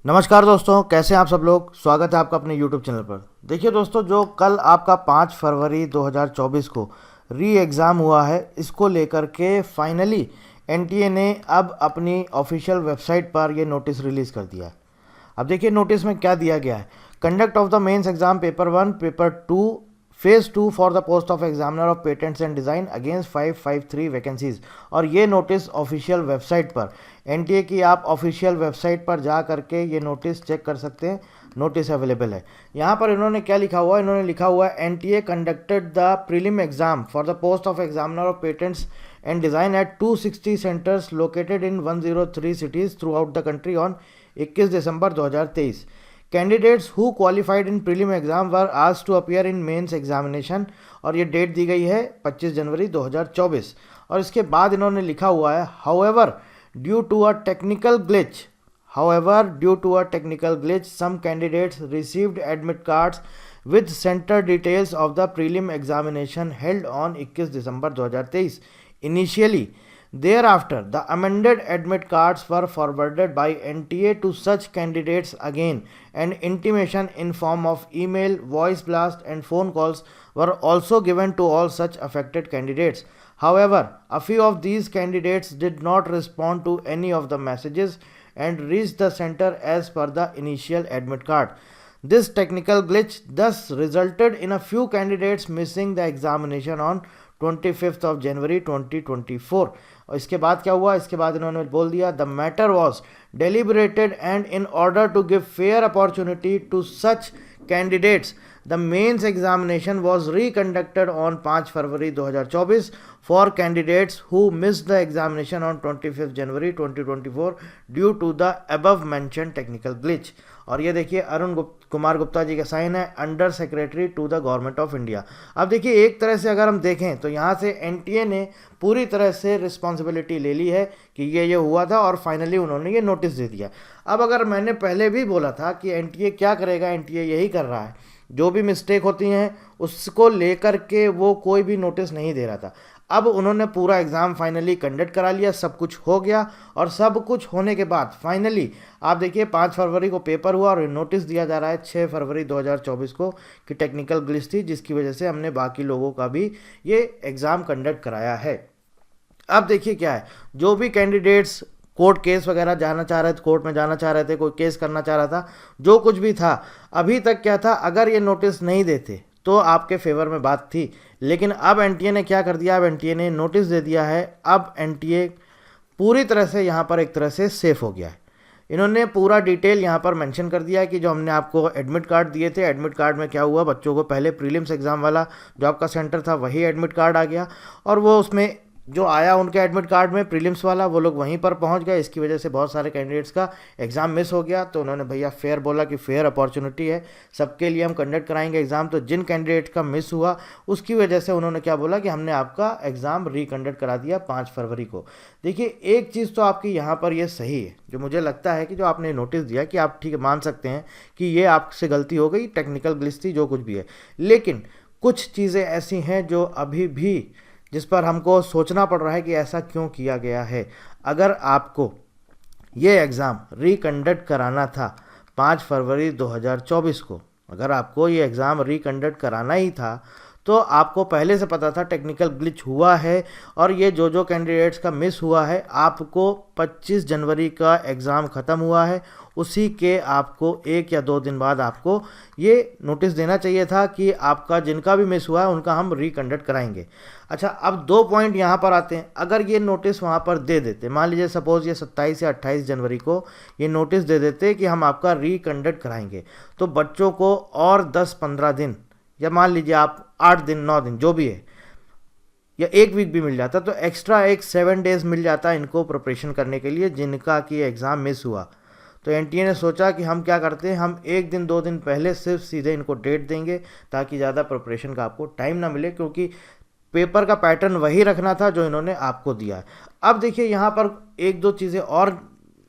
नमस्कार दोस्तों, कैसे हैं आप सब लोग। स्वागत है आपका अपने YouTube चैनल पर। देखिए दोस्तों, जो कल आपका 5 फरवरी 2024 को री एग्ज़ाम हुआ है, इसको लेकर के फाइनली एनटीए ने अब अपनी ऑफिशियल वेबसाइट पर ये नोटिस रिलीज़ कर दिया है। अब देखिए नोटिस में क्या दिया गया है। Conduct of the mains exam paper 1 paper 2 phase 2 for the post of examiner of patents and design against 553 vacancies. और ये नोटिस ऑफिशियल वेबसाइट पर, एनटीए की आप ऑफिशियल वेबसाइट पर जा करके ये नोटिस चेक कर सकते हैं। नोटिस अवेलेबल है। यहाँ पर इन्होंने क्या लिखा हुआ है, इन्होंने लिखा हुआ है NTA conducted the prelim exam for the post of examiner of patents and design at 260 centres located in 103 cities throughout the country on 21 December 2023। Candidates who qualified in prelim exam were asked to appear in mains examination. और ये date दी गई है 25 January 2024। और इसके बाद इन्होंने लिखा हुआ है however due to a technical glitch some candidates received admit cards with center details of the prelim examination held on 21 December 2023 initially. Thereafter, the amended admit cards were forwarded by NTA to such candidates again, and intimation in form of email, voice blast, and phone calls were also given to all such affected candidates. However, a few of these candidates did not respond to any of the messages and reached the center as per the initial admit card. This technical glitch thus resulted in a few candidates missing the examination on 25th of January 2024. और इसके बाद क्या हुआ, इसके बाद इन्होंने बोल दिया the matter was deliberated and in order to give fair opportunity to such candidates the mains examination was reconducted on 5 February 2024 for candidates who missed the examination on 25 January 2024 due to the above mention technical glitch. और ये देखिए अरुण कुमार गुप्ता जी का sign है, under secretary to the government of India. अब देखिए एक तरह से अगर हम देखें तो यहाँ से एनटीए ने पूरी तरह से रिस्पॉन्सिबिलिटी ले ली है कि ये हुआ था और फाइनली उन्होंने ये नोटिस दे दिया। अब अगर मैंने पहले भी बोला था कि एनटीए क्या करेगा, एनटीए यही कर रहा है, जो भी मिस्टेक होती हैं उसको लेकर के वो कोई भी नोटिस नहीं दे रहा था। अब उन्होंने पूरा एग्ज़ाम फाइनली कंडक्ट करा लिया, सब कुछ हो गया। और सब कुछ होने के बाद फाइनली आप देखिए 5 फरवरी को पेपर हुआ और नोटिस दिया जा रहा है 6 फरवरी 2024 को कि टेक्निकल ग्लिच थी, जिसकी वजह से हमने बाकी लोगों का भी ये एग्ज़ाम कंडक्ट कराया है। अब देखिए क्या है, जो भी कैंडिडेट्स कोर्ट केस वगैरह जाना चाह रहे थे, कोर्ट में जाना चाह रहे थे, कोई केस करना चाह रहा था, जो कुछ भी था, अभी तक क्या था, अगर ये नोटिस नहीं देते तो आपके फेवर में बात थी। लेकिन अब एनटीए ने क्या कर दिया, अब एनटीए ने नोटिस दे दिया है। अब एनटीए पूरी तरह से यहाँ पर एक तरह से सेफ हो गया है। इन्होंने पूरा डिटेल यहाँ पर मेंशन कर दिया है कि जो हमने आपको एडमिट कार्ड दिए थे, एडमिट कार्ड में क्या हुआ, बच्चों को पहले प्रीलिम्स एग्ज़ाम वाला जो आपका सेंटर था वही एडमिट कार्ड आ गया, और वो उसमें जो आया उनके एडमिट कार्ड में प्रीलिम्स वाला, वो लोग वहीं पर पहुंच गए। इसकी वजह से बहुत सारे कैंडिडेट्स का एग्ज़ाम मिस हो गया। तो उन्होंने भैया फेयर बोला कि फेयर अपॉर्चुनिटी है, सबके लिए हम कंडक्ट कराएंगे एग्ज़ाम। तो जिन कैंडिडेट का मिस हुआ उसकी वजह से उन्होंने क्या बोला कि हमने आपका एग्ज़ाम रिकंडक्ट करा दिया 5 फरवरी को। देखिए एक चीज़ तो आपकी यहाँ पर ये सही है, जो मुझे लगता है कि जो आपने नोटिस दिया कि आप ठीक मान सकते हैं कि ये आपसे गलती हो गई, टेक्निकल ग्लिच थी, जो कुछ भी है। लेकिन कुछ चीज़ें ऐसी हैं जो अभी भी जिस पर हमको सोचना पड़ रहा है कि ऐसा क्यों किया गया है। अगर आपको ये एग्ज़ाम रिकंडक्ट कराना था 5 फरवरी 2024 को, अगर आपको ये एग्ज़ाम रिकंडक्ट कराना ही था तो आपको पहले से पता था टेक्निकल ग्लिच हुआ है, और ये जो कैंडिडेट्स का मिस हुआ है, आपको 25 जनवरी का एग्ज़ाम ख़त्म हुआ है, उसी के आपको 1 या 2 दिन बाद आपको ये नोटिस देना चाहिए था कि आपका जिनका भी मिस हुआ है उनका हम रिकंडक्ट कराएंगे। अच्छा, अब 2 पॉइंट यहाँ पर आते हैं। अगर ये नोटिस वहाँ पर दे देते, मान लीजिए सपोज़ ये 27 या 28 जनवरी को ये नोटिस दे देते कि हम आपका रिकंडक्ट कराएंगे, तो बच्चों को और 10-15 दिन, या मान लीजिए आप 8 दिन 9 दिन जो भी है, या 1 वीक भी मिल जाता, तो एक्स्ट्रा एक 7 डेज़ मिल जाता इनको प्रिपरेशन करने के लिए जिनका कि एग्ज़ाम मिस हुआ। तो एनटीए ने सोचा कि हम क्या करते हैं, हम 1 दिन 2 दिन पहले सिर्फ सीधे इनको डेट देंगे ताकि ज़्यादा प्रिपरेशन का आपको टाइम ना मिले, क्योंकि पेपर का पैटर्न वही रखना था जो इन्होंने आपको दिया है। अब देखिए यहाँ पर 1-2 चीज़ें और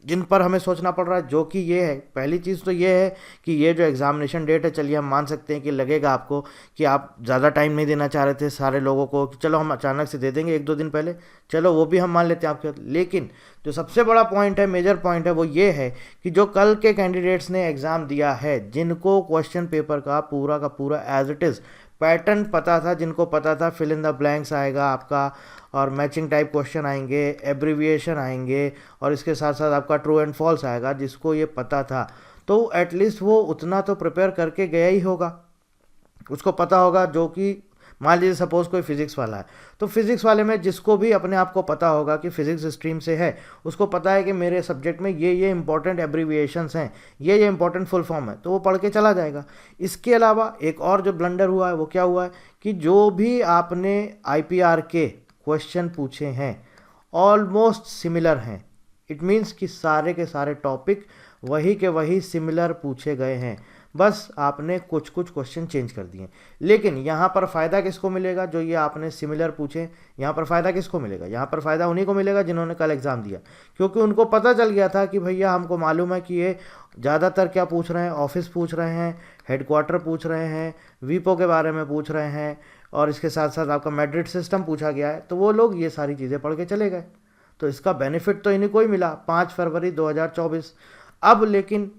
जिन पर हमें सोचना पड़ रहा है, जो कि ये है, पहली चीज़ तो ये है कि ये जो एग्जामिनेशन डेट है, चलिए हम मान सकते हैं कि लगेगा आपको कि आप ज़्यादा टाइम नहीं देना चाह रहे थे सारे लोगों को, कि चलो हम अचानक से दे देंगे 1-2 दिन पहले, चलो वो भी हम मान लेते हैं आपके। लेकिन जो सबसे बड़ा पॉइंट है, मेजर पॉइंट है, वो ये है कि जो कल के कैंडिडेट्स ने एग्ज़ाम दिया है, जिनको क्वेश्चन पेपर का पूरा एज इट इज़ पैटर्न पता था, जिनको पता था फिल इन द ब्लैंक्स आएगा आपका, और मैचिंग टाइप क्वेश्चन आएंगे, एब्रीविएशन आएंगे, और इसके साथ साथ आपका ट्रू एंड फॉल्स आएगा, जिसको ये पता था, तो एटलीस्ट वो उतना तो प्रिपेयर करके गया ही होगा, उसको पता होगा। जो कि मान लीजिए सपोज कोई फिजिक्स वाला है, तो फिजिक्स वाले में जिसको भी अपने आप को पता होगा कि फिजिक्स स्ट्रीम से है, उसको पता है कि मेरे सब्जेक्ट में ये इंपॉर्टेंट एब्रीविएशंस हैं, ये इंपॉर्टेंट फुल फॉर्म है, तो वो पढ़ के चला जाएगा। इसके अलावा एक और जो ब्लंडर हुआ है वो क्या हुआ है कि जो भी आपने IPR के क्वेश्चन पूछे हैं ऑलमोस्ट सिमिलर हैं। इट मीन्स कि सारे के सारे टॉपिक वही के वही सिमिलर पूछे गए हैं, बस आपने कुछ कुछ क्वेश्चन चेंज कर दिए। लेकिन यहाँ पर फ़ायदा किसको मिलेगा? जो ये आपने सिमिलर पूछे, यहाँ पर फ़ायदा किसको मिलेगा? यहाँ पर फ़ायदा उन्हीं को मिलेगा जिन्होंने कल एग्ज़ाम दिया, क्योंकि उनको पता चल गया था कि भैया हमको मालूम है कि ये ज़्यादातर क्या पूछ रहे हैं, ऑफिस पूछ रहे हैं, हेडक्वार्टर पूछ रहे हैं, वीपो के बारे में पूछ रहे हैं, और इसके साथ साथ आपका मेरिट सिस्टम पूछा गया है, तो वो लोग ये सारी चीज़ें पढ़ के चले गए। तो इसका बेनिफिट तो इन्हीं को ही मिला 5 फरवरी 2024। अब लेकिन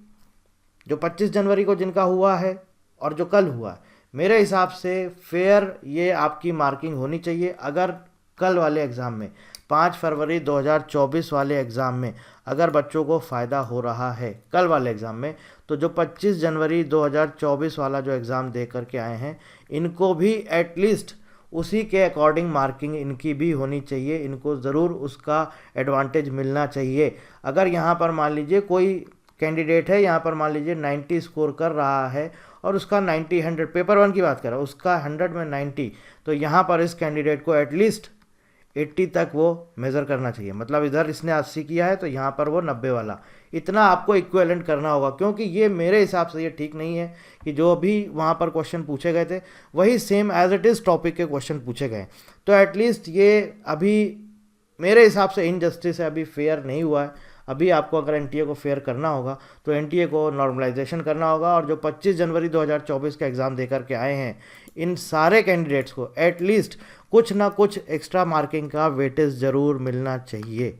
जो 25 जनवरी को जिनका हुआ है और जो कल हुआ है, मेरे हिसाब से फेयर ये आपकी मार्किंग होनी चाहिए। अगर कल वाले एग्ज़ाम में 5 फरवरी 2024 वाले एग्ज़ाम में अगर बच्चों को फ़ायदा हो रहा है कल वाले एग्ज़ाम में, तो जो 25 जनवरी 2024 वाला जो एग्ज़ाम दे करके आए हैं, इनको भी एटलीस्ट उसी के अकॉर्डिंग मार्किंग इनकी भी होनी चाहिए, इनको ज़रूर उसका एडवांटेज मिलना चाहिए। अगर यहाँ पर मान लीजिए कोई कैंडिडेट है, यहाँ पर मान लीजिए 90 स्कोर कर रहा है और उसका 90 100 पेपर 1 की बात कर रहा है, उसका 100 में 90, तो यहाँ पर इस कैंडिडेट को एटलीस्ट 80 तक वो मेज़र करना चाहिए। मतलब इधर इसने 80 किया है तो यहाँ पर वो 90 वाला, इतना आपको इक्विवेलेंट करना होगा, क्योंकि ये मेरे हिसाब से ये ठीक नहीं है कि जो अभी वहाँ पर क्वेश्चन पूछे गए थे वही same as it is topic के क्वेश्चन पूछे गए। तो एटलीस्ट ये अभी मेरे हिसाब से इनजस्टिस है, अभी फेयर नहीं हुआ है। अभी आपको अगर एनटीए को फेयर करना होगा तो एनटीए को नॉर्मलाइजेशन करना होगा, और जो 25 जनवरी 2024 का एग्ज़ाम दे करके आए हैं, इन सारे कैंडिडेट्स को एटलीस्ट कुछ ना कुछ एक्स्ट्रा मार्किंग का वेटेज ज़रूर मिलना चाहिए।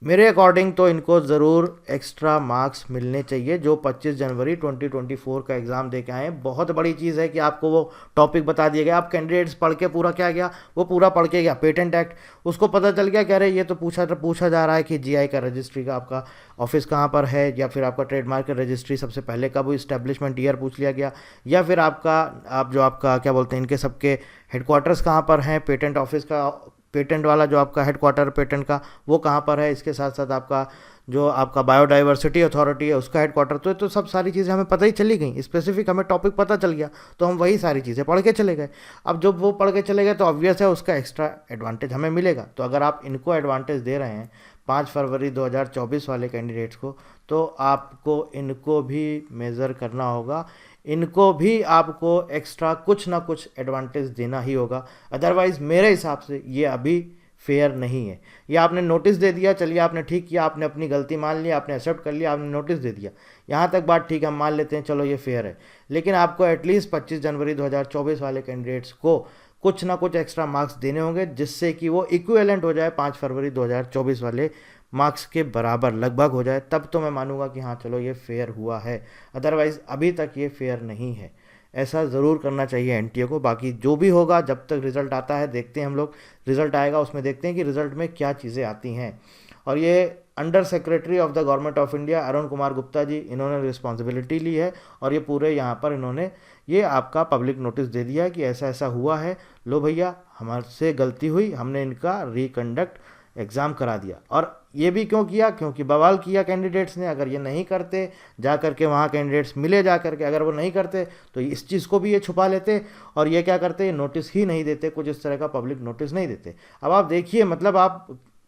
मेरे अकॉर्डिंग तो इनको ज़रूर एक्स्ट्रा मार्क्स मिलने चाहिए जो 25 जनवरी 2024 का एग्ज़ाम दे के आए हैं। बहुत बड़ी चीज़ है कि आपको वो टॉपिक बता दिया गया, आप कैंडिडेट्स पढ़ के पूरा क्या गया, वो पूरा पढ़ के गया पेटेंट एक्ट, उसको पता चल गया कह रहे ये तो पूछा जा रहा है कि जीआई का रजिस्ट्री का आपका ऑफिस कहाँ पर है, या फिर आपका ट्रेडमार्क का रजिस्ट्री सबसे पहले कब इस्टेब्लिशमेंट ईयर पूछ लिया गया, या फिर आपका क्या बोलते हैं इनके सबके हेडक्वार्टर्स कहाँ पर हैं, पेटेंट ऑफिस का पेटेंट वाला जो आपका हेडक्वार्टर पेटेंट का वो कहाँ पर है, इसके साथ साथ आपका बायोडाइवर्सिटी अथॉरिटी है उसका हेडक्वार्टर, तो सब सारी चीज़ें हमें पता ही चली गई, स्पेसिफिक हमें टॉपिक पता चल गया, तो हम वही सारी चीज़ें पढ़ के चले गए। अब जब वो पढ़ के चले गए तो ऑब्वियस है उसका एक्स्ट्रा एडवांटेज हमें मिलेगा। तो अगर आप इनको एडवांटेज दे रहे हैं 5 फरवरी 2024 वाले कैंडिडेट्स को, तो आपको इनको भी मेज़र करना होगा, इनको भी आपको एक्स्ट्रा कुछ ना कुछ एडवांटेज देना ही होगा। अदरवाइज़ मेरे हिसाब से ये अभी फेयर नहीं है। ये आपने नोटिस दे दिया, चलिए आपने ठीक किया, आपने अपनी गलती मान ली, आपने एक्सेप्ट कर लिया, आपने नोटिस दे दिया, यहाँ तक बात ठीक है, हम मान लेते हैं, चलो ये फेयर है। लेकिन आपको एटलीस्ट 25 जनवरी 2024 वाले कैंडिडेट्स को कुछ ना कुछ एक्स्ट्रा मार्क्स देने होंगे, जिससे कि वो इक्विवेलेंट हो जाए 5 फरवरी 2024 वाले मार्क्स के बराबर लगभग हो जाए, तब तो मैं मानूंगा कि हाँ चलो ये फेयर हुआ है। अदरवाइज़ अभी तक ये फेयर नहीं है। ऐसा ज़रूर करना चाहिए एनटीए को। बाकी जो भी होगा, जब तक रिज़ल्ट आता है देखते हैं हम लोग, रिज़ल्ट आएगा उसमें देखते हैं कि रिज़ल्ट में क्या चीज़ें आती हैं। और ये under secretary of the government of India Arun Kumar Gupta ji, इन्होंने रिस्पॉन्सिबिलिटी ली है, और ये पूरे यहाँ पर इन्होंने ये आपका पब्लिक नोटिस दे दिया कि ऐसा ऐसा हुआ है, लो भैया हमारे गलती हुई, हमने इनका रिकंडक्ट एग्ज़ाम करा दिया। और ये भी क्यों किया? क्योंकि बवाल किया कैंडिडेट्स ने। अगर ये नहीं करते, जा करके वहाँ कैंडिडेट्स मिले जा करके, अगर वो नहीं करते तो इस चीज़ को भी ये छुपा लेते, और ये क्या करते, नोटिस ही नहीं देते, कुछ इस तरह का पब्लिक नोटिस नहीं देते। अब आप देखिए, मतलब आप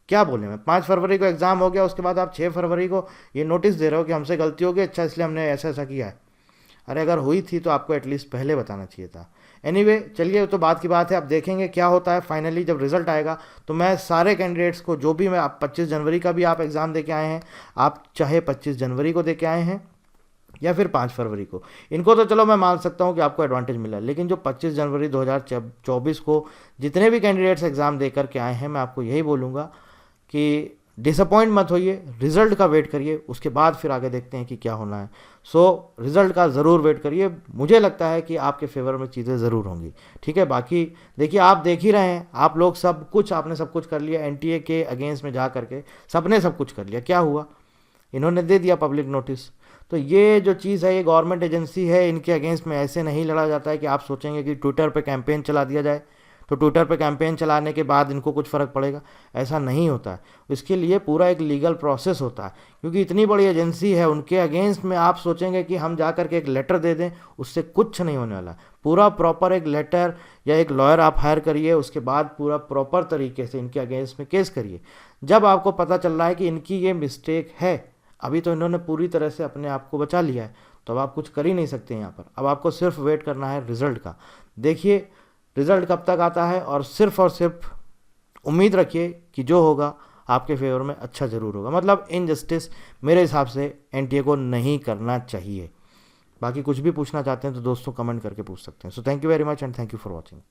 क्या बोले, मैं 5 फरवरी को एग्ज़ाम हो गया, उसके बाद आप 6 फरवरी को ये नोटिस दे रहे हो कि हमसे गलती हो गई, अच्छा इसलिए हमने ऐसा ऐसा किया है। अरे अगर हुई थी तो आपको एटलीस्ट पहले बताना चाहिए था। एनीवे चलिए, तो बात की बात है, अब देखेंगे क्या होता है फाइनली जब रिजल्ट आएगा। तो मैं सारे कैंडिडेट्स को, जो भी मैं, आप 25 जनवरी का भी आप एग्ज़ाम दे के आए हैं, आप चाहे 25 जनवरी को दे के आए हैं या फिर 5 फरवरी को, इनको तो चलो मैं मान सकता हूँ कि आपको एडवांटेज मिला है, लेकिन जो 25 जनवरी 2024 को जितने भी कैंडिडेट्स एग्ज़ाम दे करके आए हैं, मैं आपको यही बोलूँगा कि डिसअपॉइंट मत होइए, रिजल्ट का वेट करिए, उसके बाद फिर आगे देखते हैं कि क्या होना है। सो रिजल्ट का ज़रूर वेट करिए, मुझे लगता है कि आपके फेवर में चीज़ें ज़रूर होंगी। ठीक है, बाकी देखिए, आप देख ही रहे हैं, आप लोग सब कुछ, आपने सब कुछ कर लिया एनटीए के अगेंस्ट में जा करके, सबने सब कुछ कर लिया, क्या हुआ, इन्होंने दे दिया पब्लिक नोटिस। तो ये जो चीज़ है, ये गवर्नमेंट एजेंसी है, इनके अगेंस्ट में ऐसे नहीं लड़ा जाता है कि आप सोचेंगे कि ट्विटर पे कैंपेन चला दिया जाए तो ट्विटर पे कैंपेन चलाने के बाद इनको कुछ फ़र्क पड़ेगा, ऐसा नहीं होता है। इसके लिए पूरा एक लीगल प्रोसेस होता है, क्योंकि इतनी बड़ी एजेंसी है, उनके अगेंस्ट में आप सोचेंगे कि हम जा कर के एक लेटर दे दें, उससे कुछ नहीं होने वाला। पूरा प्रॉपर एक लेटर या एक लॉयर आप हायर करिए, उसके बाद पूरा प्रॉपर तरीके से इनके अगेंस्ट में केस करिए। जब आपको पता चल रहा है कि इनकी ये मिस्टेक है, अभी तो इन्होंने पूरी तरह से अपने आप को बचा लिया है, तो अब आप कुछ कर ही नहीं सकते यहाँ पर। अब आपको सिर्फ वेट करना है रिजल्ट का। देखिए रिजल्ट कब तक आता है, और सिर्फ उम्मीद रखिए कि जो होगा आपके फेवर में अच्छा ज़रूर होगा। मतलब इनजस्टिस मेरे हिसाब से एनटीए को नहीं करना चाहिए। बाकी कुछ भी पूछना चाहते हैं तो दोस्तों कमेंट करके पूछ सकते हैं। So thank you very much and thank you for watching.